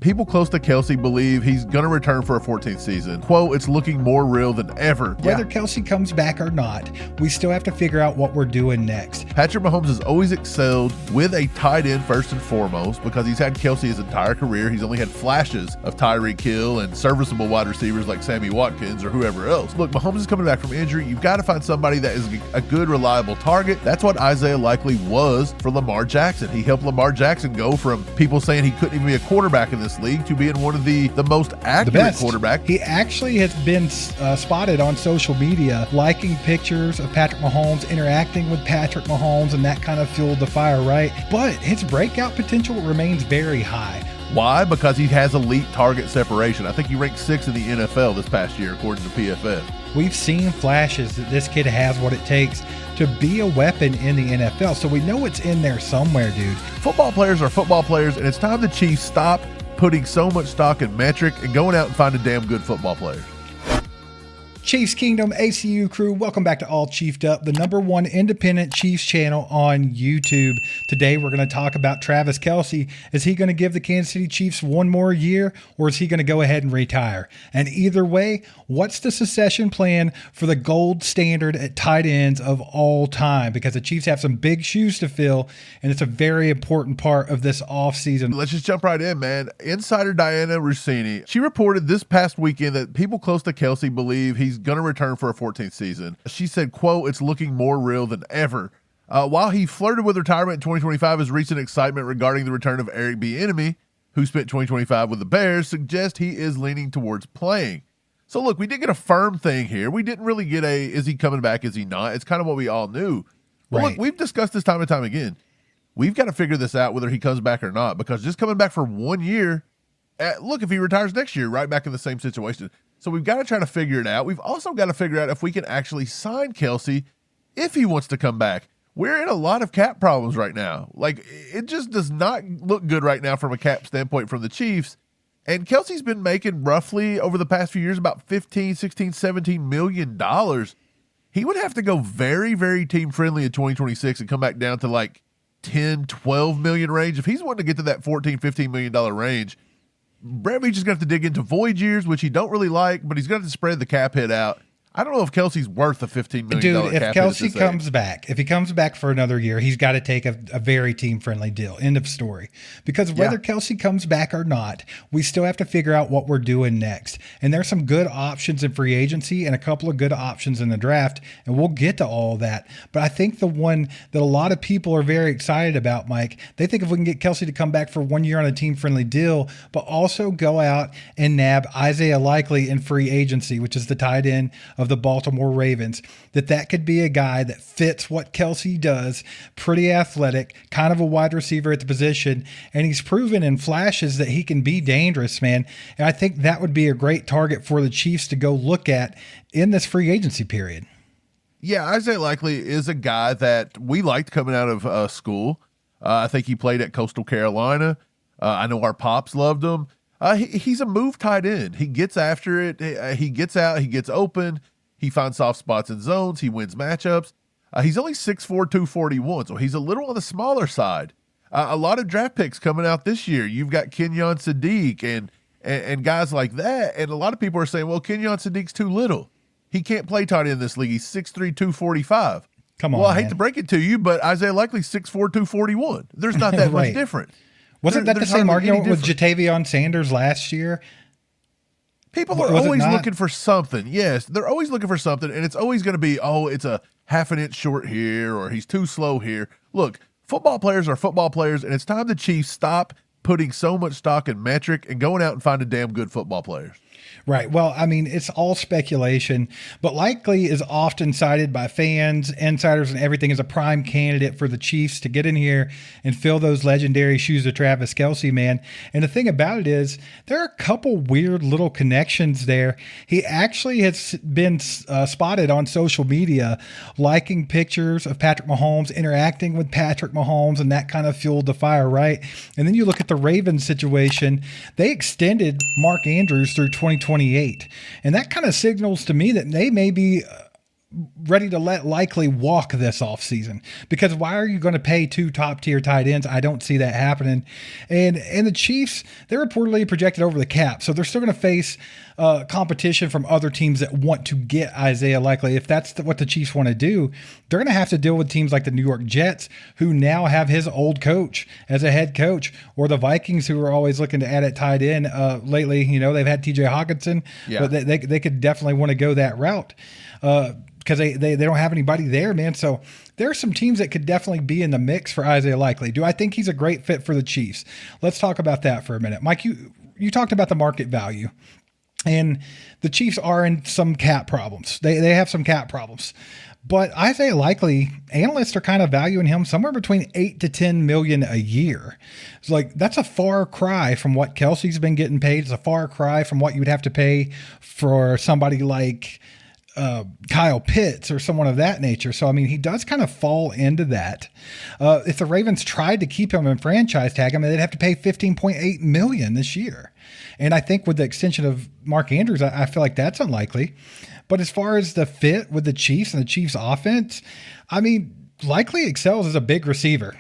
People close to Kelce believe he's going to return for a 14th season. Quote, it's looking more real than ever. Whether Kelce comes back or not, we still have to figure out what we're doing next. Patrick Mahomes has always excelled with a tight end first and foremost because he's had Kelce his entire career. He's only had flashes of Tyreek Hill and serviceable wide receivers like Sammy Watkins or whoever else. Look, Mahomes is coming back from injury. You've got to find somebody that is a good, reliable target. That's what Isaiah likely was for Lamar Jackson. He helped Lamar Jackson go from people saying he couldn't even be a quarterback in this league to being one of the most accurate quarterbacks. He actually has been spotted on social media liking pictures of Patrick Mahomes, interacting with Patrick Mahomes, and that kind of fueled the fire, right? But his breakout potential remains very high. Why? Because he has elite target separation. I think he ranked 6th in the NFL this past year, according to PFF. We've seen flashes that this kid has what it takes to be a weapon in the NFL. So we know it's in there somewhere, dude. Football players are football players, and it's time the Chiefs stop putting so much stock in metric and going out and finding damn good football players. Chiefs Kingdom ACU crew, welcome back to All Chiefed Up, the #1 independent Chiefs channel on YouTube. Today we're going to talk about Travis Kelce. Is he going to give the Kansas City Chiefs one more year, or is he going to go ahead and retire? And either way, what's the succession plan for the gold standard at tight ends of all time? Because the Chiefs have some big shoes to fill, and it's a very important part of this offseason. Let's just jump right in, man. Insider Diana Rossini, she reported this past weekend that people close to Kelce believe he's going to return for a 14th season. She said, quote, it's looking more real than ever. While he flirted with retirement in 2025, his recent excitement regarding the return of Eric Bieniemy, who spent 2025 with the Bears, suggests he is leaning towards playing. So look, we did get a firm thing here. We didn't really get is he coming back, is he not? It's kind of what we all knew. But Look, we've discussed this time and time again. We've got to figure this out, whether he comes back or not, because just coming back for 1 year, look, if he retires next year, right back in the same situation. So we've got to try to figure it out. We've also got to figure out if we can actually sign Kelce if he wants to come back. We're in a lot of cap problems right now. Like, it just does not look good right now from a cap standpoint from the Chiefs. And Kelce's been making roughly over the past few years about $15, $16, $17 million. He would have to go very, very team friendly in 2026 and come back down to like 10, 12 million range. If he's wanting to get to that $14, $15 million range, Brad Veach is going to have to dig into void years, which he don't really like, but he's going to have to spread the cap hit out. I don't know if Kelce's worth a $15 million Dude, if cap Kelce comes back, if he comes back for another year, he's got to take a very team-friendly deal. End of story. Because whether Kelce comes back or not, we still have to figure out what we're doing next. And there's some good options in free agency and a couple of good options in the draft, and we'll get to all of that. But I think the one that a lot of people are very excited about, Mike, they think if we can get Kelce to come back for 1 year on a team-friendly deal, but also go out and nab Isaiah Likely in free agency, which is the tight end of the Baltimore Ravens, that could be a guy that fits what Kelce does, pretty athletic, kind of a wide receiver at the position, and he's proven in flashes that he can be dangerous, man. And I think that would be a great target for the Chiefs to go look at in this free agency period. Yeah, Isaiah Likely is a guy that we liked coming out of school. I think he played at Coastal Carolina. I know our pops loved him. He's a move tight end. He gets after it. He gets out. He gets open. He finds soft spots in zones. He wins matchups. He's only 6'4", 241, so he's a little on the smaller side. A lot of draft picks coming out this year. You've got Kenyon, Sadiq, and guys like that. And a lot of people are saying, well, Kenyon Sadiq's too little. He can't play tight end in this league. He's 6'3", 245. Come on, Well, I hate to break it to you, but Isaiah Likely's 6'4", 241. There's not that much different. Wasn't that the same argument with Jatavion Sanders last year? People are always looking for something. Yes, they're always looking for something, and it's always going to be, oh, it's a half an inch short here, or he's too slow here. Look, football players are football players, and it's time the Chiefs stop putting so much stock in metric and going out and finding damn good football players. Right. Well, I mean, it's all speculation, but Likely is often cited by fans, insiders, and everything as a prime candidate for the Chiefs to get in here and fill those legendary shoes of Travis Kelce, man. And the thing about it is there are a couple weird little connections there. He actually has been spotted on social media liking pictures of Patrick Mahomes, interacting with Patrick Mahomes, and that kind of fueled the fire, right? And then you look at the Ravens situation. They extended Mark Andrews through 2028. And that kind of signals to me that they may be ready to let Likely walk this offseason, because why are you going to pay 2 top tier tight ends? I don't see that happening. And the Chiefs, they're reportedly projected over the cap, so they're still going to face competition from other teams that want to get Isaiah Likely. If that's what the Chiefs want to do, they're going to have to deal with teams like the New York Jets, who now have his old coach as a head coach, or the Vikings, who are always looking to add at tight end. Lately, they've had TJ Hawkinson, but they could definitely want to go that route. Because they don't have anybody there, man. So there are some teams that could definitely be in the mix for Isaiah Likely. Do I think he's a great fit for the Chiefs? Let's talk about that for a minute. Mike, you talked about the market value. And the Chiefs are in some cap problems. They have some cap problems. But Isaiah Likely, analysts are kind of valuing him somewhere between $8 to $10 million a year. It's like, that's a far cry from what Kelce's been getting paid. It's a far cry from what you would have to pay for somebody like Kyle Pitts or someone of that nature. So, I mean, he does kind of fall into that. If the Ravens tried to keep him and franchise tag him, they'd have to pay $15.8 million this year. And I think with the extension of Mark Andrews, I feel like that's unlikely. But as far as the fit with the Chiefs and the Chiefs offense, I mean, Likely excels as a big receiver.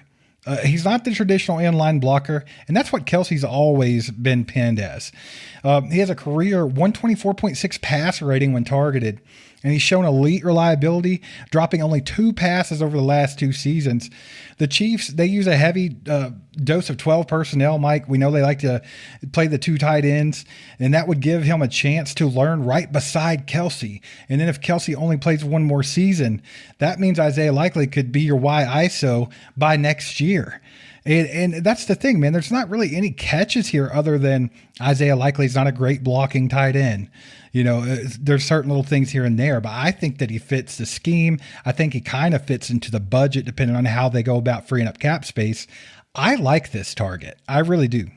He's not the traditional inline blocker, and that's what Kelce's always been pinned as. He has a career 124.6 passer rating when targeted, and he's shown elite reliability, dropping only 2 passes over the last 2 seasons. The Chiefs, they use a heavy dose of 12 personnel, Mike. We know they like to play the 2 tight ends, and that would give him a chance to learn right beside Kelce. And then if Kelce only plays 1 more season, that means Isaiah Likely could be your Y ISO by next year. And that's the thing, man. There's not really any catches here other than Isaiah Likely's not a great blocking tight end. There's certain little things here and there, but I think that he fits the scheme. I think he kind of fits into the budget depending on how they go about freeing up cap space. I like this target. I really do.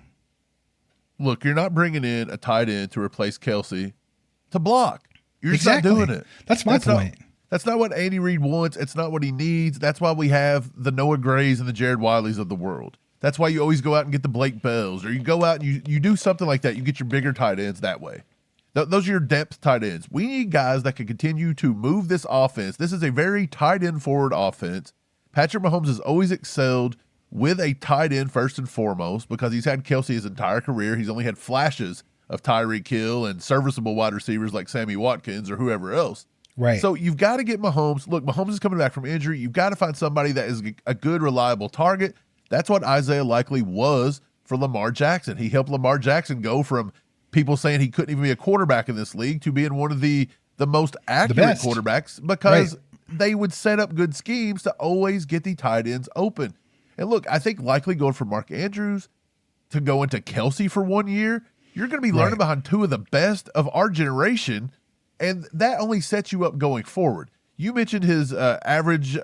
Look, you're not bringing in a tight end to replace Kelce to block. You're just not doing it. That's my point. That's not what Andy Reid wants. It's not what he needs. That's why we have the Noah Grays and the Jared Wileys of the world. That's why you always go out and get the Blake Bells, or you go out and you do something like that. You get your bigger tight ends that way. Those are your depth tight ends. We need guys that can continue to move this offense. This is a very tight end forward offense. Patrick Mahomes has always excelled with a tight end first and foremost because he's had Kelce his entire career. He's only had flashes of Tyreek Hill and serviceable wide receivers like Sammy Watkins or whoever else. Right. So you've got to get Mahomes. Look, Mahomes is coming back from injury. You've got to find somebody that is a good, reliable target. That's what Isaiah Likely was for Lamar Jackson. He helped Lamar Jackson go from people saying he couldn't even be a quarterback in this league to being one of the most accurate quarterbacks because they would set up good schemes to always get the tight ends open. And look, I think Likely going for Mark Andrews to go into Kelce for 1 year, you're going to be learning behind 2 of the best of our generation, and that only sets you up going forward. You mentioned his average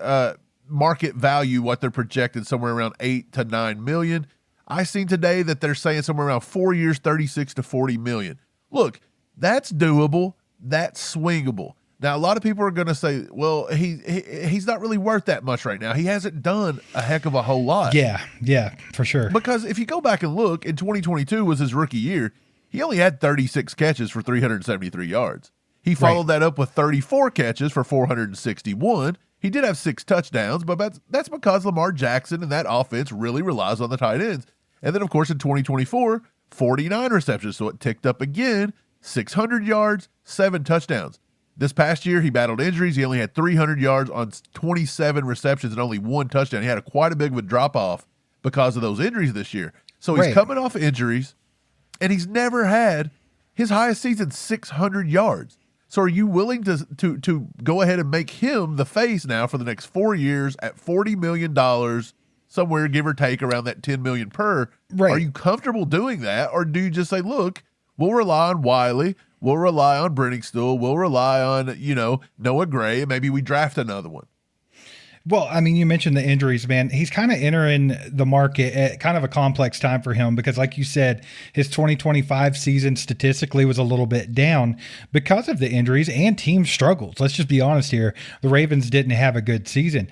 market value, what they're projecting, somewhere around $8 to $9 million. I seen today that they're saying somewhere around 4 years, 36 to 40 million. Look, that's doable. That's swingable. Now, a lot of people are going to say, well, he's not really worth that much right now. He hasn't done a heck of a whole lot. Yeah, for sure. Because if you go back and look, in 2022 was his rookie year. He only had 36 catches for 373 yards. He followed that up with 34 catches for 461. He did have 6 touchdowns, but that's because Lamar Jackson and that offense really relies on the tight ends. And then, of course, in 2024, 49 receptions. So it ticked up again, 600 yards, 7 touchdowns. This past year, he battled injuries. He only had 300 yards on 27 receptions and only 1 touchdown. He had quite a big of a drop-off because of those injuries this year. So he's coming off injuries, and he's never had his highest season 600 yards. So are you willing to go ahead and make him the face now for the next 4 years at $40 million, somewhere give or take around that $10 million per? Are you comfortable doing that, or do you just say, look, we'll rely on Wiley, we'll rely on Brenningstool, we'll rely on Noah Gray, and maybe we draft another one? Well, I mean, you mentioned the injuries, man. He's kind of entering the market at kind of a complex time for him because, like you said, his 2025 season statistically was a little bit down because of the injuries and team struggles. Let's just be honest here. The Ravens didn't have a good season,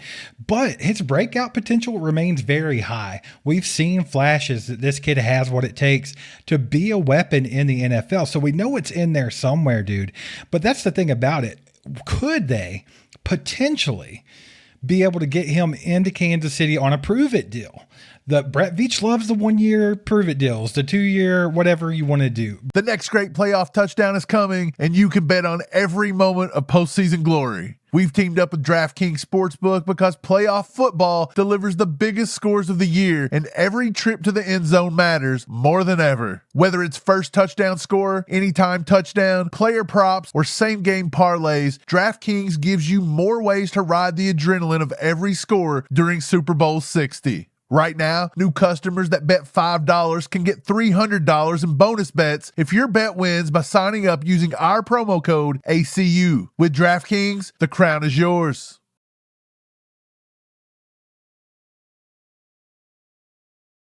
but his breakout potential remains very high. We've seen flashes that this kid has what it takes to be a weapon in the NFL. So we know it's in there somewhere, dude. But that's the thing about it. Could they potentially be able to get him into Kansas City on a prove-it deal. The Brett Veach loves the 1-year prove-it deals, the 2-year, whatever you want to do. The next great playoff touchdown is coming, and you can bet on every moment of postseason glory. We've teamed up with DraftKings Sportsbook because playoff football delivers the biggest scores of the year, and every trip to the end zone matters more than ever. Whether it's first touchdown score, anytime touchdown, player props, or same-game parlays, DraftKings gives you more ways to ride the adrenaline of every score during Super Bowl 60. Right now, new customers that bet $5 can get $300 in bonus bets if your bet wins by signing up using our promo code ACU. With DraftKings, the crown is yours.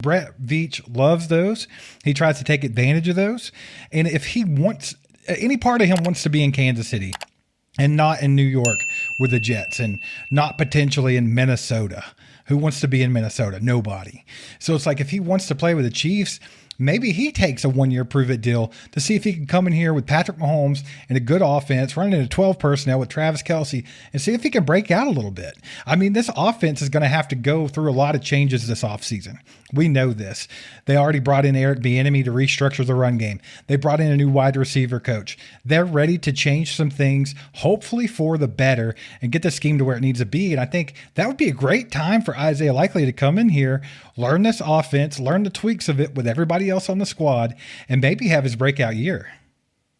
Brett Veach loves those. He tries to take advantage of those. And if he wants, any part of him wants to be in Kansas City and not in New York with the Jets and not potentially in Minnesota. Who wants to be in Minnesota? Nobody. So it's like if he wants to play with the Chiefs, maybe he takes a 1-year prove-it deal to see if he can come in here with Patrick Mahomes and a good offense, running into 12 personnel with Travis Kelce, and see if he can break out a little bit. I mean, this offense is going to have to go through a lot of changes this offseason. We know this. They already brought in Eric Bieniemy to restructure the run game. They brought in a new wide receiver coach. They're ready to change some things, hopefully for the better, and get the scheme to where it needs to be. And I think that would be a great time for Isaiah Likely to come in here, learn this offense, learn the tweaks of it with everybody else on the squad, and maybe have his breakout year.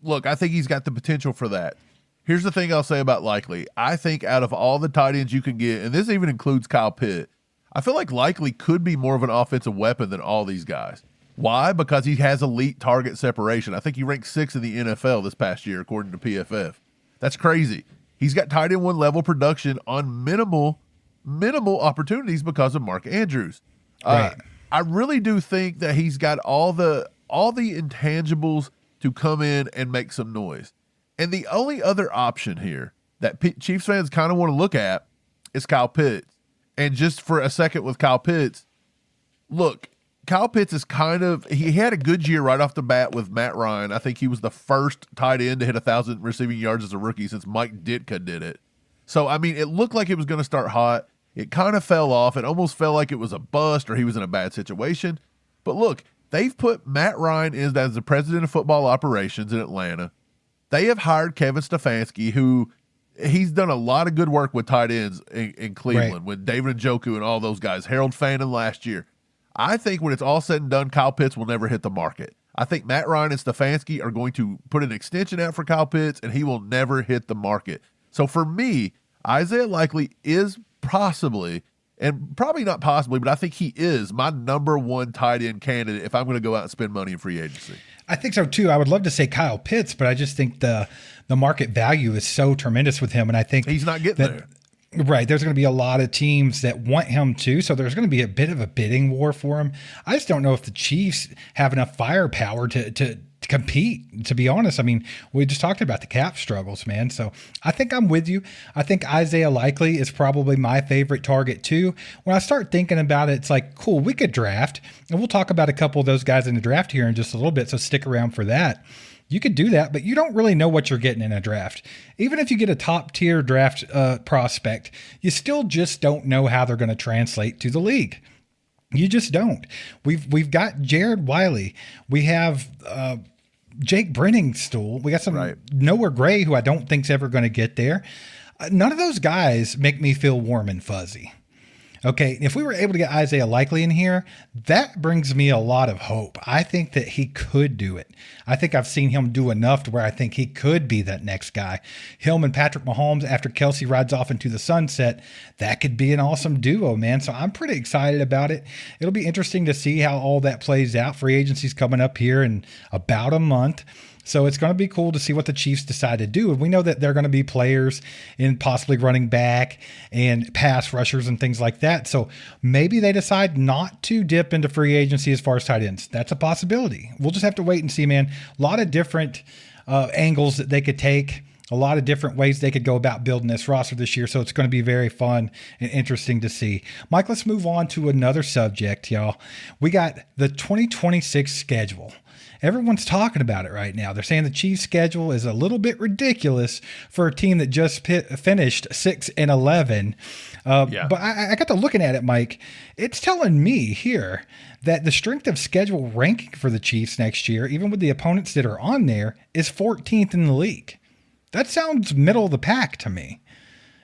Look, I think he's got the potential for that. Here's the thing I'll say about Likely. I think out of all the tight ends you can get, and this even includes Kyle Pitt, I feel like Likely could be more of an offensive weapon than all these guys. Why? Because he has elite target separation. I think he ranked 6th in the NFL this past year, according to PFF. That's crazy. He's got tight end 1 level production on minimal opportunities because of Mark Andrews. Right. I really do think that he's got all the intangibles to come in and make some noise. And the only other option here that Chiefs fans kind of want to look at is Kyle Pitts. And just for a second with Kyle Pitts, look, Kyle Pitts is he had a good year right off the bat with Matt Ryan. I think he was the first tight end to hit 1,000 receiving yards as a rookie since Mike Ditka did it. So, I mean, it looked like it was going to start hot. It kind of fell off. It almost felt like it was a bust or he was in a bad situation. But look, they've put Matt Ryan in as the president of football operations in Atlanta. They have hired Kevin Stefanski, who he's done a lot of good work with tight ends in Cleveland, right, with David Njoku and all those guys, Harold Fannin last year. I think when it's all said and done, Kyle Pitts will never hit the market. I think Matt Ryan and Stefanski are going to put an extension out for Kyle Pitts, and he will never hit the market. So for me, Isaiah Likely is possibly, and probably not possibly, but I think he is my number 1 tight end candidate if I'm going to go out and spend money in free agency. I think so too. I would love to say Kyle Pitts, but I just think the market value is so tremendous with him, and I think he's not getting there. Right. There's going to be a lot of teams that want him too. So there's going to be a bit of a bidding war for him. I just don't know if the Chiefs have enough firepower to compete, to be honest. I mean, we just talked about the cap struggles, man. So I think I'm with you. I think Isaiah Likely is probably my favorite target too. When I start thinking about it, it's like, cool, we could draft. And we'll talk about a couple of those guys in the draft here in just a little bit. So stick around for that. You could do that, but you don't really know what you're getting in a draft. Even if you get a top tier draft prospect, you still just don't know how they're going to translate to the league. You just don't. We've got Jared Wiley. We have Jake Brenningstool. We got some Noah Gray, who I don't think's ever going to get there. None of those guys make me feel warm and fuzzy. Okay, if we were able to get Isaiah Likely in here, that brings me a lot of hope. I think that he could do it. I think I've seen him do enough to where I think he could be that next guy. Him and Patrick Mahomes, after Kelce rides off into the sunset, that could be an awesome duo, man. So I'm pretty excited about it. It'll be interesting to see how all that plays out. Free agency's coming up here in about a month. So it's going to be cool to see what the Chiefs decide to do. And we know that they're going to be players in possibly running back and pass rushers and things like that. So maybe they decide not to dip into free agency as far as tight ends. That's a possibility. We'll just have to wait and see, man. A lot of different angles that they could take. A lot of different ways they could go about building this roster this year. So it's going to be very fun and interesting to see. Mike, let's move on to another subject, y'all. We got the 2026 schedule. Everyone's talking about it right now. They're saying the Chiefs' schedule is a little bit ridiculous for a team that just finished 6-11. But I got to looking at it, Mike. It's telling me here that the strength of schedule ranking for the Chiefs next year, even with the opponents that are on there, is 14th in the league. That sounds middle of the pack to me.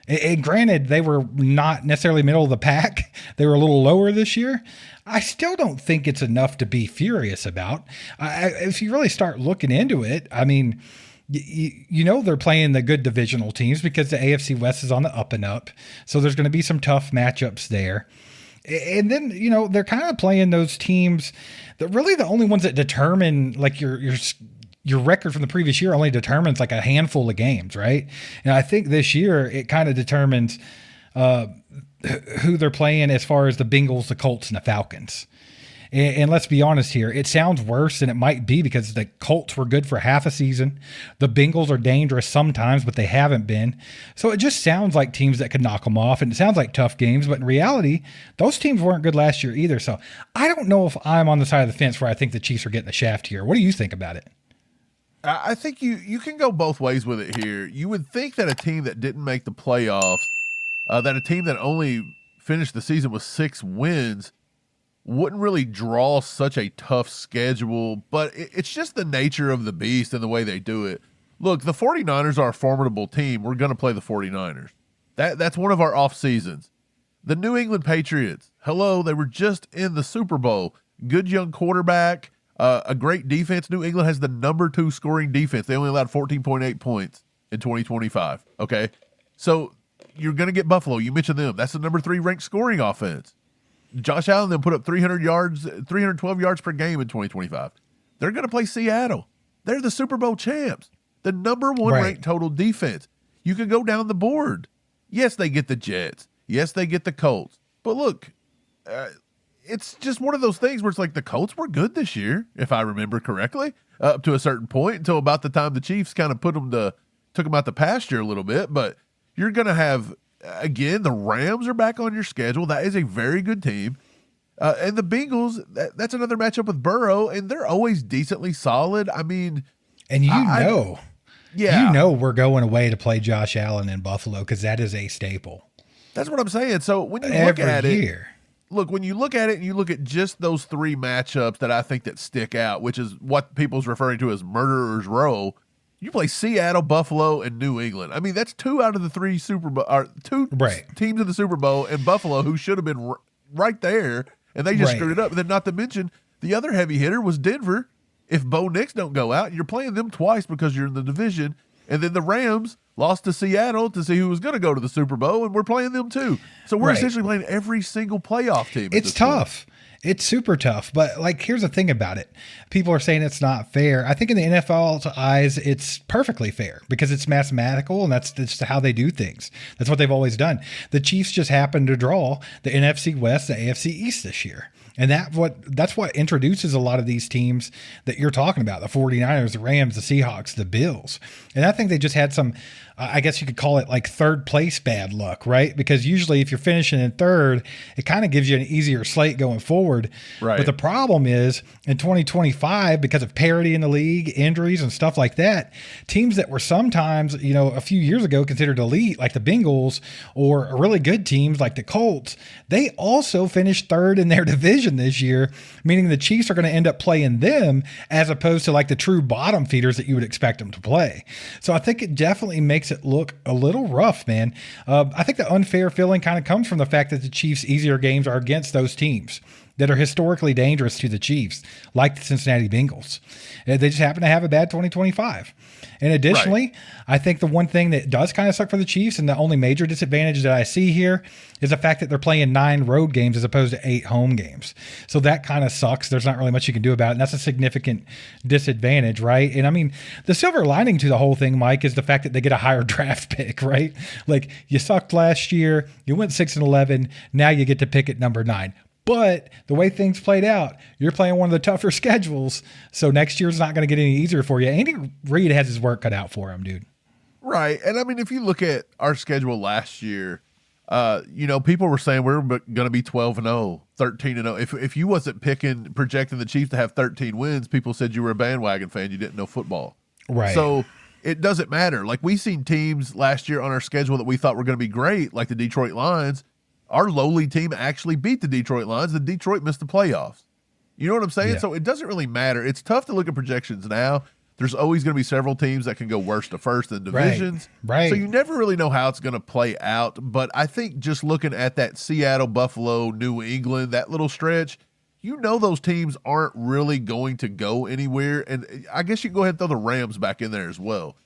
And granted, they were not necessarily middle of the pack. They were a little lower this year. I still don't think it's enough to be furious about. If you really start looking into it, I mean, you know they're playing the good divisional teams because the AFC West is on the up and up. So there's going to be some tough matchups there. And then, you know, they're kind of playing those teams that really the only ones that determine like your record from the previous year only determines like a handful of games, right? And I think this year it kind of determines who they're playing as far as the Bengals, the Colts, and the Falcons. And let's be honest here, it sounds worse than it might be because the Colts were good for half a season. The Bengals are dangerous sometimes, but they haven't been. So it just sounds like teams that could knock them off, and it sounds like tough games. But in reality, those teams weren't good last year either. So I don't know if I'm on the side of the fence where I think the Chiefs are getting the shaft here. What do you think about it? I think you can go both ways with it here. You would think that a team that didn't make the playoffs, that a team that only finished the season with 6 wins, wouldn't really draw such a tough schedule, but it's just the nature of the beast and the way they do it. Look, the 49ers are a formidable team. We're going to play the 49ers. That's one of our off seasons. The New England Patriots, hello, they were just in the Super Bowl. Good young quarterback, a great defense. New England has the number 2 scoring defense. They only allowed 14.8 points in 2025. Okay, so you're going to get Buffalo. You mentioned them. That's the number 3 ranked scoring offense. Josh Allen then put up 312 yards per game in 2025. They're going to play Seattle. They're the Super Bowl champs. The number 1 ranked total defense. You can go down the board. Yes, they get the Jets. Yes, they get the Colts. But look, it's just one of those things where it's like the Colts were good this year, if I remember correctly, up to a certain point until about the time the Chiefs kind of took them out the pasture a little bit. But you're going to have, again, the Rams are back on your schedule. That is a very good team. And the Bengals, that's another matchup with Burrow, and they're always decently solid. I mean, and you know we're going away to play Josh Allen in Buffalo because that is a staple. That's what I'm saying. So when you look at it, when you look at it and you look at just those 3 matchups that I think that stick out, which is what people's referring to as murderer's row, you play Seattle, Buffalo, and New England. I mean, that's 2 out of the 3 Super Bowl, or 2 teams in the Super Bowl, and Buffalo, who should have been right there, and they just screwed it up. And then, not to mention, the other heavy hitter was Denver. If Bo Nix don't go out, you're playing them twice because you're in the division. And then the Rams lost to Seattle to see who was going to go to the Super Bowl, and we're playing them too. So we're essentially playing every single playoff team. It's tough. It's super tough. But, like, here's the thing about it. People are saying it's not fair. I think in the NFL's eyes, it's perfectly fair because it's mathematical, and that's just how they do things. That's what they've always done. The Chiefs just happened to draw the NFC West, the AFC East this year. And that's what introduces a lot of these teams that you're talking about, the 49ers, the Rams, the Seahawks, the Bills. And I think they just had some, I guess you could call it like third place bad luck, right? Because usually if you're finishing in third, it kind of gives you an easier slate going forward. Right. But the problem is in 2025, because of parity in the league, injuries and stuff like that, teams that were sometimes, a few years ago considered elite, like the Bengals, or really good teams like the Colts, they also finished third in their division this year, meaning the Chiefs are going to end up playing them as opposed to like the true bottom feeders that you would expect them to play. So I think it definitely makes it look a little rough, man. I think the unfair feeling kind of comes from the fact that the Chiefs' easier games are against those teams that are historically dangerous to the Chiefs, like the Cincinnati Bengals. They just happen to have a bad 2025. And additionally, I think the one thing that does kind of suck for the Chiefs, and the only major disadvantage that I see here, is the fact that they're playing 9 road games as opposed to 8 home games. So that kind of sucks. There's not really much you can do about it, and that's a significant disadvantage, right? And I mean, the silver lining to the whole thing, Mike, is the fact that they get a higher draft pick, right? Like, you sucked last year, you went 6-11, now you get to pick at number 9. But the way things played out, you're playing one of the tougher schedules, so next year's not going to get any easier for you. Andy Reid has his work cut out for him, dude. Right. And I mean, if you look at our schedule last year, People were saying we're going to be 12-0, 13-0. If you wasn't projecting the Chiefs to have 13 wins, people said you were a bandwagon fan. You didn't know football. Right. So it doesn't matter. Like, we seen teams last year on our schedule that we thought were going to be great, like the Detroit Lions. Our lowly team actually beat the Detroit Lions. The Detroit missed the playoffs. You know what I'm saying? Yeah. So it doesn't really matter. It's tough to look at projections now. There's always going to be several teams that can go worst to first in divisions. Right. So you never really know how it's going to play out. But I think just looking at that Seattle, Buffalo, New England, that little stretch, those teams aren't really going to go anywhere. And I guess you can go ahead and throw the Rams back in there as well.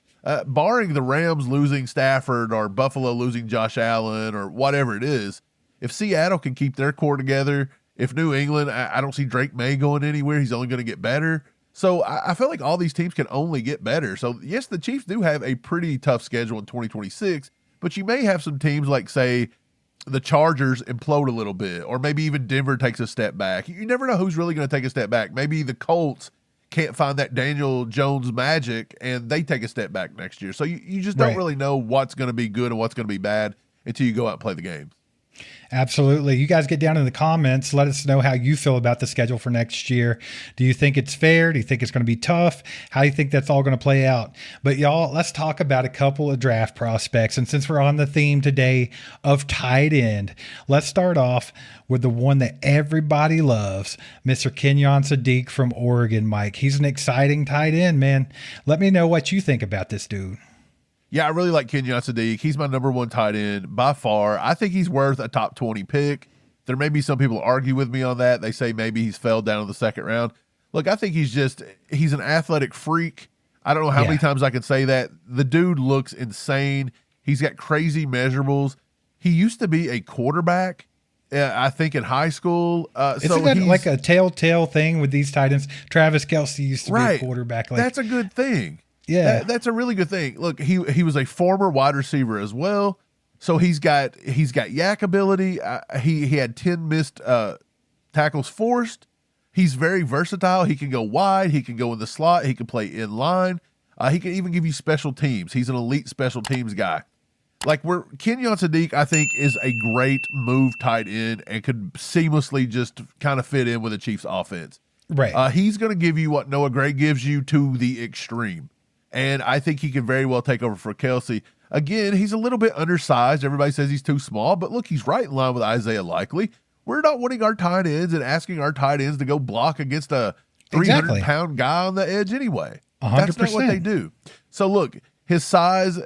Barring the Rams losing Stafford or Buffalo losing Josh Allen or whatever it is, if Seattle can keep their core together, if New England, I don't see Drake May going anywhere. He's only going to get better. So I feel like all these teams can only get better. So, yes, the Chiefs do have a pretty tough schedule in 2026, but you may have some teams like, say, the Chargers implode a little bit, or maybe even Denver takes a step back. You never know who's really going to take a step back. Maybe the Colts can't find that Daniel Jones magic, and they take a step back next year. So you just don't really know what's going to be good and what's going to be bad until you go out and play the games. Absolutely. You guys get down in the comments. Let us know how you feel about the schedule for next year. Do you think it's fair? Do you think it's going to be tough? How do you think that's all going to play out? But y'all, let's talk about a couple of draft prospects. And since we're on the theme today of tight end, let's start off with the one that everybody loves, Mr. Kenyon Sadiq from Oregon, Mike. He's an exciting tight end, man. Let me know what you think about this dude. Yeah, I really like Kenyon Sadiq. He's my number one tight end by far. I think he's worth a top 20 pick. There may be some people argue with me on that. They say maybe he's fell down in the second round. Look, I think he's an athletic freak. I don't know how many times I can say that. The dude looks insane. He's got crazy measurables. He used to be a quarterback, I think, in high school. Isn't that like a telltale thing with these tight ends? Travis Kelce used to be a quarterback. That's a good thing. Yeah, that's a really good thing. Look, he was a former wide receiver as well, so he's got yak ability. He had 10 missed tackles forced. He's very versatile. He can go wide. He can go in the slot. He can play in line. He can even give you special teams. He's an elite special teams guy. Like, Kenyon Sadiq, I think, is a great move tight end and could seamlessly just kind of fit in with the Chiefs offense. Right. He's going to give you what Noah Gray gives you to the extreme. And I think he can very well take over for Kelce. Again, he's a little bit undersized. Everybody says he's too small, but look, he's right in line with Isaiah Likely. We're not wanting our tight ends and asking our tight ends to go block against a 300-pound guy on the edge anyway. 100%. That's not what they do. So look, his size,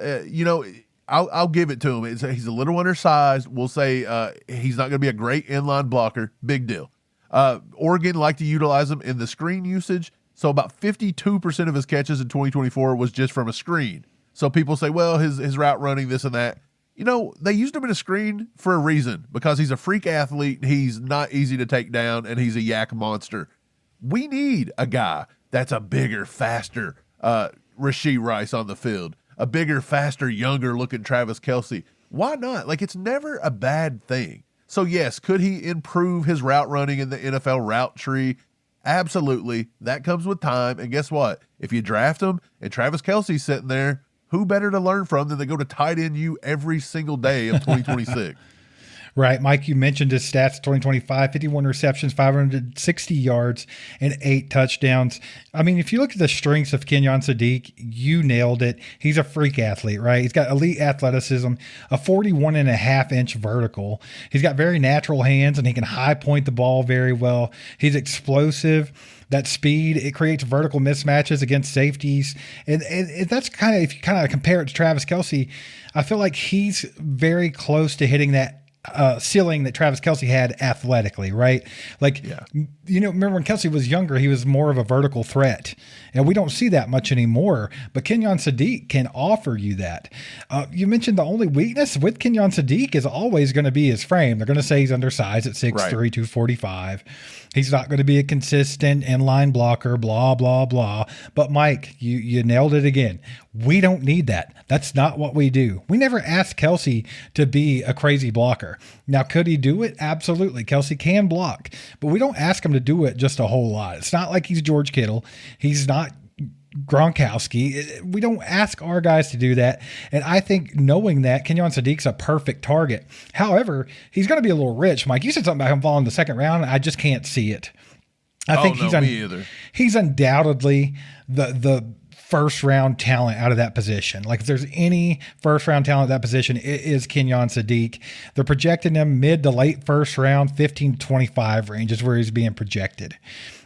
I'll give it to him. He's a little undersized. We'll say he's not going to be a great inline blocker. Big deal. Oregon like to utilize him in the screen usage. So about 52% of his catches in 2024 was just from a screen. So people say, well, his route running, this and that. They used him in a screen for a reason, because he's a freak athlete. He's not easy to take down, and he's a yak monster. We need a guy that's a bigger, faster Rashee Rice on the field, a bigger, faster, younger-looking Travis Kelce. Why not? Like, it's never a bad thing. So, yes, could he improve his route running in the NFL route tree? Absolutely. That comes with time. And guess what? If you draft him and Travis Kelce's sitting there, who better to learn from than to go to tight end you every single day of 2026? Right. Mike, you mentioned his stats, 2025, 51 receptions, 560 yards, and 8 touchdowns. I mean, if you look at the strengths of Kenyon Sadiq, you nailed it. He's a freak athlete, right? He's got elite athleticism, a 41.5-inch vertical. He's got very natural hands, and he can high point the ball very well. He's explosive. That speed, it creates vertical mismatches against safeties. And that's kind of, if you kind of compare it to Travis Kelce, I feel like he's very close to hitting that ceiling that Travis Kelce had athletically, right? Like, remember when Kelce was younger, he was more of a vertical threat. And we don't see that much anymore, but Kenyon Sadiq can offer you that. You mentioned the only weakness with Kenyon Sadiq is always going to be his frame. They're going to say he's undersized at 6'3", 245. He's not going to be a consistent inline blocker, blah, blah, blah. But Mike, you nailed it again. We don't need that. That's not what we do. We never asked Kelce to be a crazy blocker. Now, could he do it? Absolutely. Kelce can block, but we don't ask him to do it just a whole lot. It's not like he's George Kittle. He's not Gronkowski. We don't ask our guys to do that. And I think knowing that, Kenyon Sadiq's a perfect target. However, he's going to be a little rich. Mike, you said something about him falling in the second round. I just can't see it. I think he's undoubtedly the first round talent out of that position. Like if there's any first round talent at that position, it is Kenyon Sadiq. They're projecting him mid to late first round, 15 to 25 range is where he's being projected.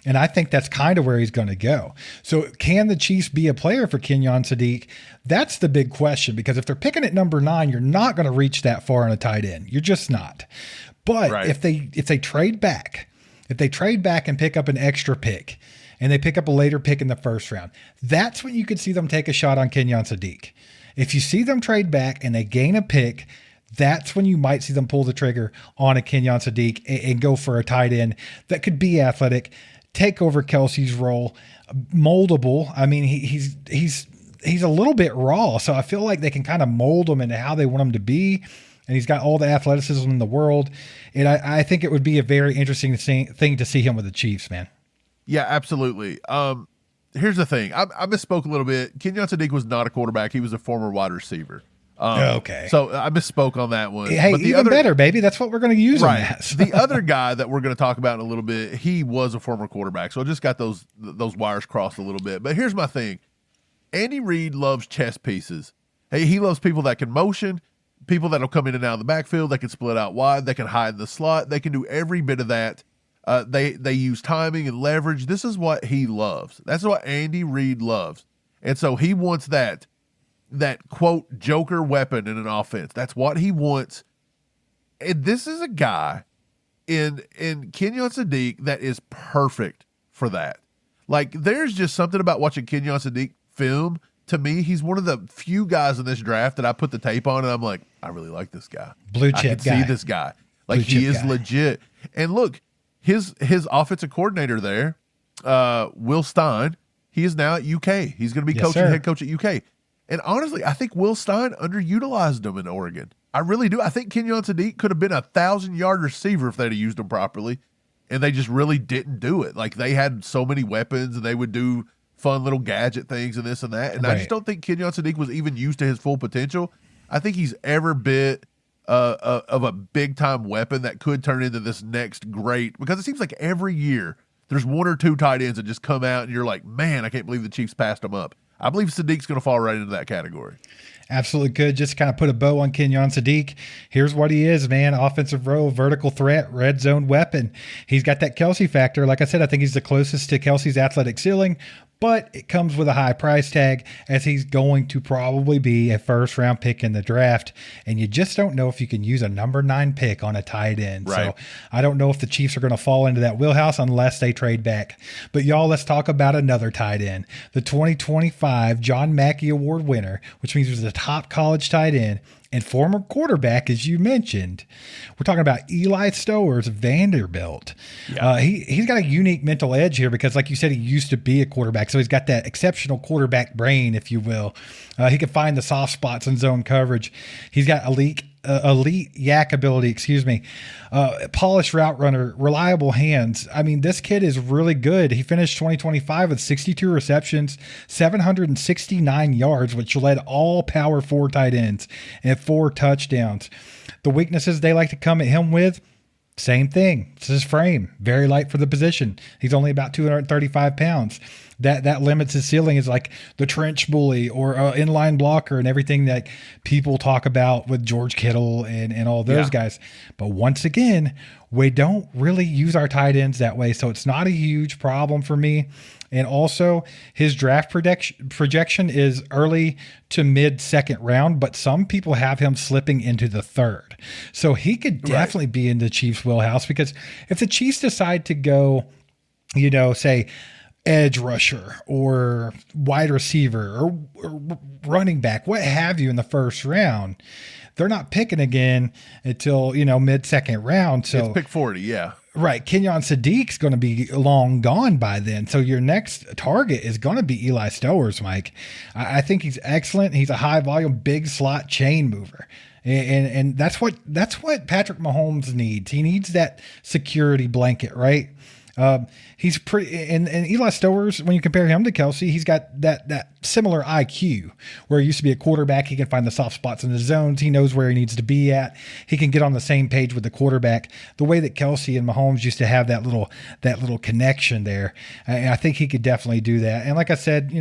And I think that's kind of where he's going to go. So can the Chiefs be a player for Kenyon Sadiq? That's the big question, because if they're picking at number 9, you're not going to reach that far on a tight end. You're just not. But if they trade back, and pick up an extra pick, and they pick up a later pick in the first round, that's when you could see them take a shot on Kenyon Sadiq. If you see them trade back and they gain a pick, that's when you might see them pull the trigger on a Kenyon Sadiq and go for a tight end that could be athletic, take over Kelce's role, moldable. I mean, he's a little bit raw, so I feel like they can kind of mold him into how they want him to be. And he's got all the athleticism in the world. And I think it would be a very interesting thing to see him with the Chiefs, man. Yeah, absolutely. Here's the thing. I misspoke a little bit. Kenyon Sadiq was not a quarterback. He was a former wide receiver. Okay. So I misspoke on that one. Hey, but even better, baby. That's what we're going to use him as. The other guy that we're going to talk about in a little bit, he was a former quarterback. So I just got those wires crossed a little bit. But here's my thing. Andy Reid loves chess pieces. Hey, he loves people that can motion, people that'll come in and out of the backfield, that can split out wide, that can hide in the slot. They can do every bit of that. They use timing and leverage. This is what he loves. That's what Andy Reid loves. And so he wants that quote joker weapon in an offense. That's what he wants. And this is a guy in Kenyon Sadiq that is perfect for that. Like, there's just something about watching Kenyon Sadiq film. To me, he's one of the few guys in this draft that I put the tape on and I'm like, I really like this guy. Blue chip I can see this guy. Like, he is legit. And look, his offensive coordinator there, Will Stein, he is now at UK. He's going to be head coach at UK. And honestly, I think Will Stein underutilized him in Oregon. I really do. I think Kenyon Sadiq could have been a 1,000-yard receiver if they'd have used him properly, and they just really didn't do it. Like, they had so many weapons, and they would do fun little gadget things and this and that. And I just don't think Kenyon Sadiq was even used to his full potential. I think he's every bit of a big-time weapon that could turn into this next great, because it seems like every year there's one or two tight ends that just come out, and you're like, man, I can't believe the Chiefs passed him up. I believe Sadiq's going to fall right into that category. Absolutely could. Just kind of put a bow on Kenyon Sadiq. Here's what he is, man. Offensive row, vertical threat, red zone weapon. He's got that Kelce factor. Like I said, I think he's the closest to Kelce's athletic ceiling, but it comes with a high price tag, as he's going to probably be a first round pick in the draft. And you just don't know if you can use a number 9 pick on a tight end. Right. So I don't know if the Chiefs are going to fall into that wheelhouse unless they trade back. But y'all, let's talk about another tight end. The 2025 John Mackey Award winner, which means he was the top college tight end and former quarterback, as you mentioned. We're talking about Eli Stowers of Vanderbilt. Yeah. He's got a unique mental edge here because, like you said, he used to be a quarterback. So he's got that exceptional quarterback brain, if you will. He can find the soft spots in zone coverage. He's got elite yak ability, polished route runner, reliable hands. I mean, this kid is really good. He finished 2025 with 62 receptions, 769 yards, which led all power 4 tight ends and 4 touchdowns. The weaknesses they like to come at him with, same thing. It's his frame, very light for the position. He's only about 235 pounds. That limits his ceiling. Is like the trench bully or inline blocker and everything that people talk about with George Kittle and all those guys. But once again, we don't really use our tight ends that way, so it's not a huge problem for me. And also, his draft projection is early to mid second round, but some people have him slipping into the third. So he could definitely be in the Chiefs' wheelhouse, because if the Chiefs decide to go, say edge rusher or wide receiver or running back, what have you, in the first round, they're not picking again until, mid second round. So it's pick 40. Yeah. Right. Kenyon Sadiq's going to be long gone by then. So your next target is going to be Eli Stowers, Mike. I think he's excellent. He's a high volume, big slot chain mover. And that's what Patrick Mahomes needs. He needs that security blanket, right? He's pretty, and Eli Stowers, when you compare him to Kelce, he's got that similar IQ where he used to be a quarterback. He can find the soft spots in the zones. He knows where he needs to be at. He can get on the same page with the quarterback. The way that Kelce and Mahomes used to have that little connection there, and I think he could definitely do that. And like I said,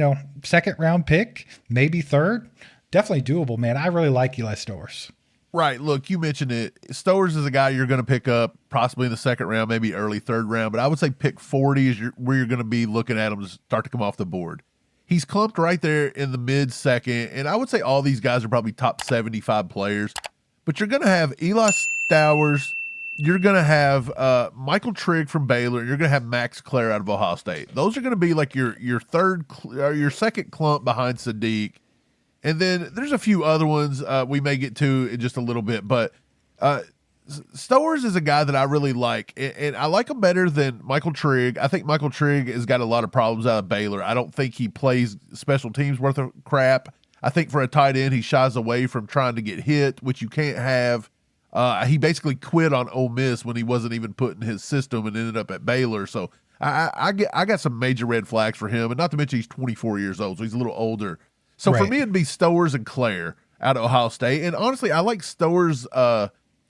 second round pick, maybe third, definitely doable, man. I really like Eli Stowers. Right. Look, you mentioned it. Stowers is a guy you're going to pick up possibly in the second round, maybe early third round, but I would say pick 40 is where you're going to be looking at him to start to come off the board. He's clumped right there in the mid second, and I would say all these guys are probably top 75 players, but you're going to have Eli Stowers, you're going to have Michael Trigg from Baylor, and you're going to have Max Clare out of Ohio State. Those are going to be like your second clump behind Sadiq. And then there's a few other ones we may get to in just a little bit, but Stowers is a guy that I really like, and I like him better than Michael Trigg. I think Michael Trigg has got a lot of problems out of Baylor. I don't think he plays special teams worth of crap. I think for a tight end, he shies away from trying to get hit, which you can't have. He basically quit on Ole Miss when he wasn't even put in his system and ended up at Baylor. So I got some major red flags for him, and not to mention he's 24 years old, so he's a little older. So for me, it'd be Stowers and Clare out of Ohio State. And honestly, I like Stowers'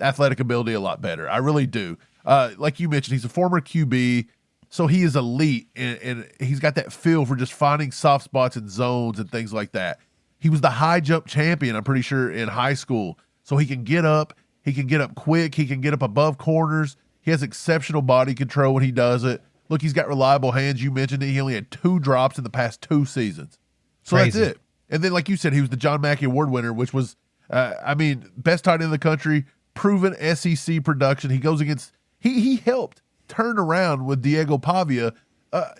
athletic ability a lot better. I really do. Like you mentioned, he's a former QB, so he is elite, and he's got that feel for just finding soft spots in zones and things like that. He was the high jump champion, I'm pretty sure, in high school. So he can get up. He can get up quick. He can get up above corners. He has exceptional body control when he does it. Look, he's got reliable hands. You mentioned it. He only had 2 drops in the past 2 seasons. So Crazy. That's it. And then, like you said, he was the John Mackey Award winner, which was, best tight end in the country, proven SEC production. He goes against, he helped turn around with Diego Pavia,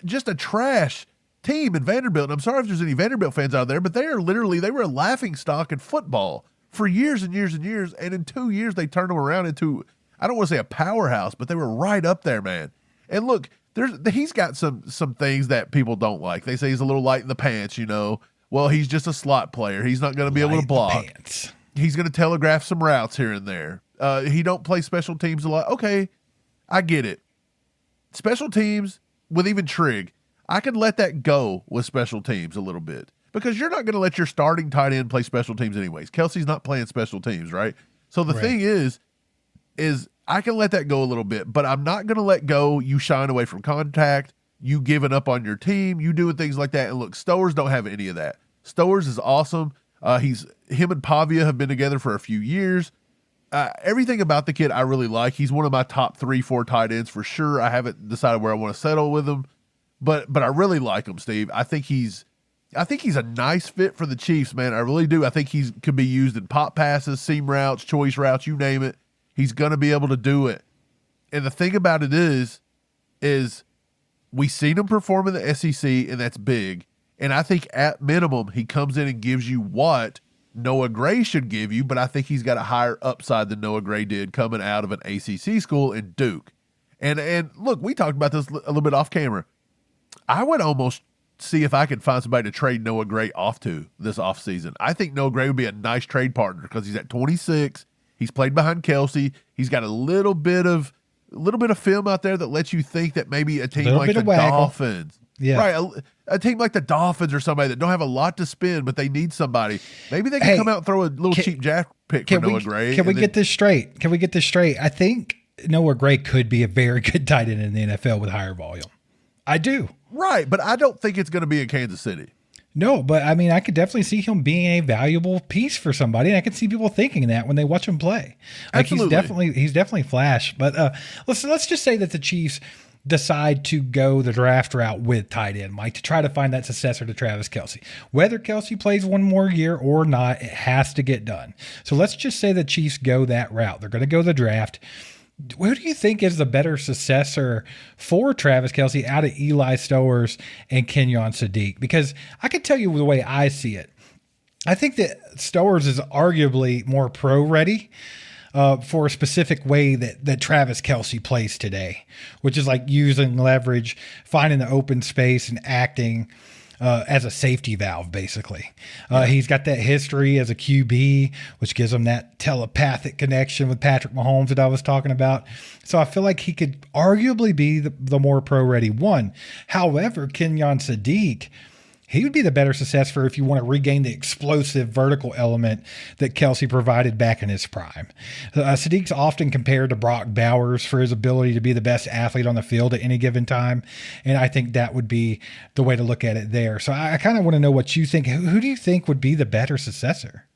just a trash team in Vanderbilt. And I'm sorry if there's any Vanderbilt fans out there, but they were a laughing stock in football for years and years and years. And in 2 years, they turned them around into, I don't want to say a powerhouse, but they were right up there, man. And look, he's got some things that people don't like. They say he's a little light in the pants, Well, he's just a slot player. He's not going to be able to block. He's going to telegraph some routes here and there. He don't play special teams a lot. Okay, I get it. Special teams with even Trigg, I could let that go with special teams a little bit because you're not going to let your starting tight end play special teams anyways. Kelce's not playing special teams, right? So the thing is I can let that go a little bit, but I'm not going to let go you shying away from contact, you giving up on your team, you doing things like that. And look, Stowers don't have any of that. Stowers is awesome. Him and Pavia have been together for a few years. Everything about the kid I really like. He's one of my top 3-4 tight ends for sure. I haven't decided where I want to settle with him, but I really like him, Steve. I think he's a nice fit for the Chiefs, man. I really do. I think he could be used in pop passes, seam routes, choice routes, you name it. He's going to be able to do it. And the thing about it is we seen him perform in the SEC, and that's big. And I think at minimum, he comes in and gives you what Noah Gray should give you, but I think he's got a higher upside than Noah Gray did coming out of an ACC school in Duke. And look, we talked about this a little bit off camera. I would almost see if I could find somebody to trade Noah Gray off to this offseason. I think Noah Gray would be a nice trade partner because he's at 26. He's played behind Kelce. He's got a little bit of film out there that lets you think that maybe a team like the Dolphins, right? A team like the Dolphins or somebody that don't have a lot to spend, but they need somebody. Maybe they can come out and throw a little cheap draft pick for Noah Gray. Can we get this straight? I think Noah Gray could be a very good tight end in the NFL with higher volume. I do. Right, but I don't think it's going to be in Kansas City. No, but I mean, I could definitely see him being a valuable piece for somebody, and I could see people thinking that when they watch him play. Like Absolutely. he's definitely flash. But let's just say that the Chiefs decide to go the draft route with tight end, Mike, to try to find that successor to Travis Kelce. Whether Kelce plays one more year or not, it has to get done. So let's just say the Chiefs go that route. They're going to go the draft. Who do you think is the better successor for Travis Kelce out of Eli Stowers and Kenyon Sadiq? Because I can tell you the way I see it. I think that Stowers is arguably more pro-ready for a specific way that Travis Kelce plays today, which is like using leverage, finding the open space, and acting. as a safety valve, basically. He's got that history as a QB, which gives him that telepathic connection with Patrick Mahomes that I was talking about. So I feel like he could arguably be the more pro-ready one. However, Kenyon Sadiq, he would be the better successor if you want to regain the explosive vertical element that Kelce provided back in his prime. Sadiq's often compared to Brock Bowers for his ability to be the best athlete on the field at any given time, and I think that would be the way to look at it there. So I kind of want to know what you think. Who do you think would be the better successor?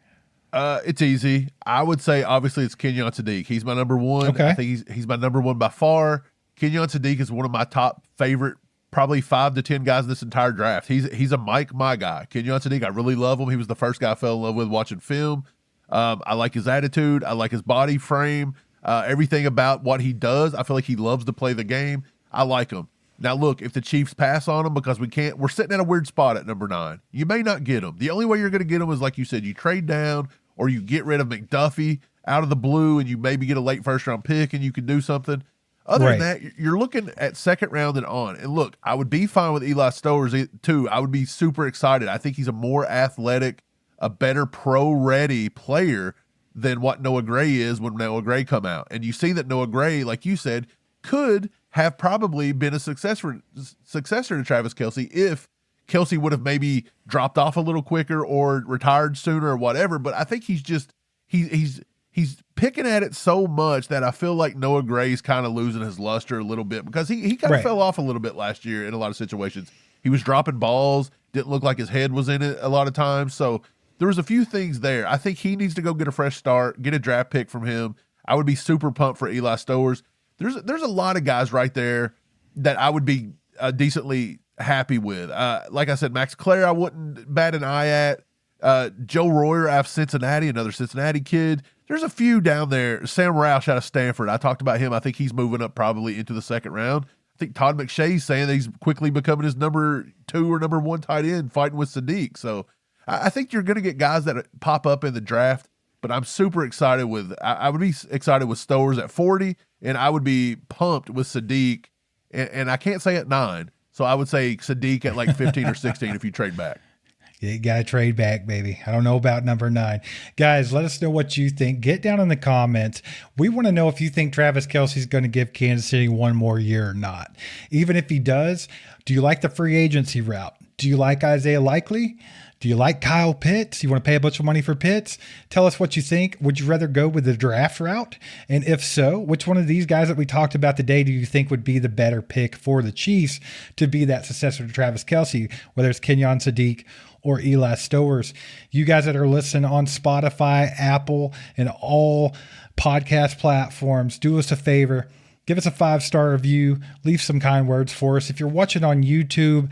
It's easy. I would say, obviously, it's Kenyon Sadiq. He's my number one. Okay. I think he's my number one by far. Kenyon Sadiq is one of my top favorite, probably 5 to 10 guys in this entire draft. He's a my guy. Kenyon Sadiq, I really love him. He was the first guy I fell in love with watching film. I like his attitude. I like his body frame. Everything about what he does. I feel like he loves to play the game. I like him. Now, look, if the Chiefs pass on him because we're sitting at a weird spot at number 9, you may not get him. The only way you're going to get him is, like you said, you trade down or you get rid of McDuffie out of the blue and you maybe get a late first-round pick and you can do something. Other than that, you're looking at second round and on. And look, I would be fine with Eli Stowers too. I would be super excited. I think he's a more athletic, a better pro-ready player than what Noah Gray is when Noah Gray come out. And you see that Noah Gray, like you said, could have probably been a successor to Travis Kelce if Kelce would have maybe dropped off a little quicker or retired sooner or whatever. But I think he's picking at it so much that I feel like Noah Gray's kind of losing his luster a little bit because he kind of fell off a little bit last year in a lot of situations. He was dropping balls, didn't look like his head was in it a lot of times. So there was a few things there. I think he needs to go get a fresh start, get a draft pick from him. I would be super pumped for Eli Stowers. There's a lot of guys right there that I would be decently happy with. Like I said, Max Clare, I wouldn't bat an eye at. Joe Royer out of Cincinnati, another Cincinnati kid. There's a few down there. Sam Roush out of Stanford. I talked about him. I think he's moving up probably into the second round. I think Todd McShay's saying that he's quickly becoming his number 2 or number 1 tight end fighting with Sadiq. So I think you're going to get guys that pop up in the draft, but I'm super excited I would be excited with Stowers at 40, and I would be pumped with Sadiq, and I can't say at 9. So I would say Sadiq at like 15 or 16 if you trade back. You got to trade back, baby. I don't know about number 9. Guys, let us know what you think. Get down in the comments. We want to know if you think Travis Kelce is going to give Kansas City one more year or not. Even if he does, do you like the free agency route? Do you like Isaiah Likely? Do you like Kyle Pitts? You want to pay a bunch of money for Pitts? Tell us what you think. Would you rather go with the draft route? And if so, which one of these guys that we talked about today do you think would be the better pick for the Chiefs to be that successor to Travis Kelce, whether it's Kenyon Sadiq or Eli Stowers? You guys that are listening on Spotify, Apple, and all podcast platforms, do us a favor. Give us a 5-star review. Leave some kind words for us. If you're watching on YouTube,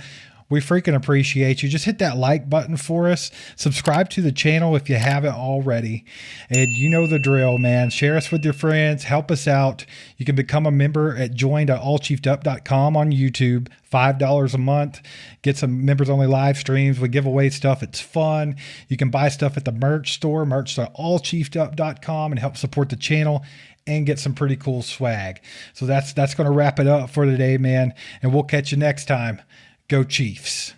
we freaking appreciate you. Just hit that like button for us. Subscribe to the channel if you haven't already. And you know the drill, man. Share us with your friends. Help us out. You can become a member at join.allchiefedup.com on YouTube. $5 a month. Get some members-only live streams. We give away stuff. It's fun. You can buy stuff at the merch store, merch.allchiefedup.com, and help support the channel and get some pretty cool swag. So that's going to wrap it up for today, man. And we'll catch you next time. Go Chiefs.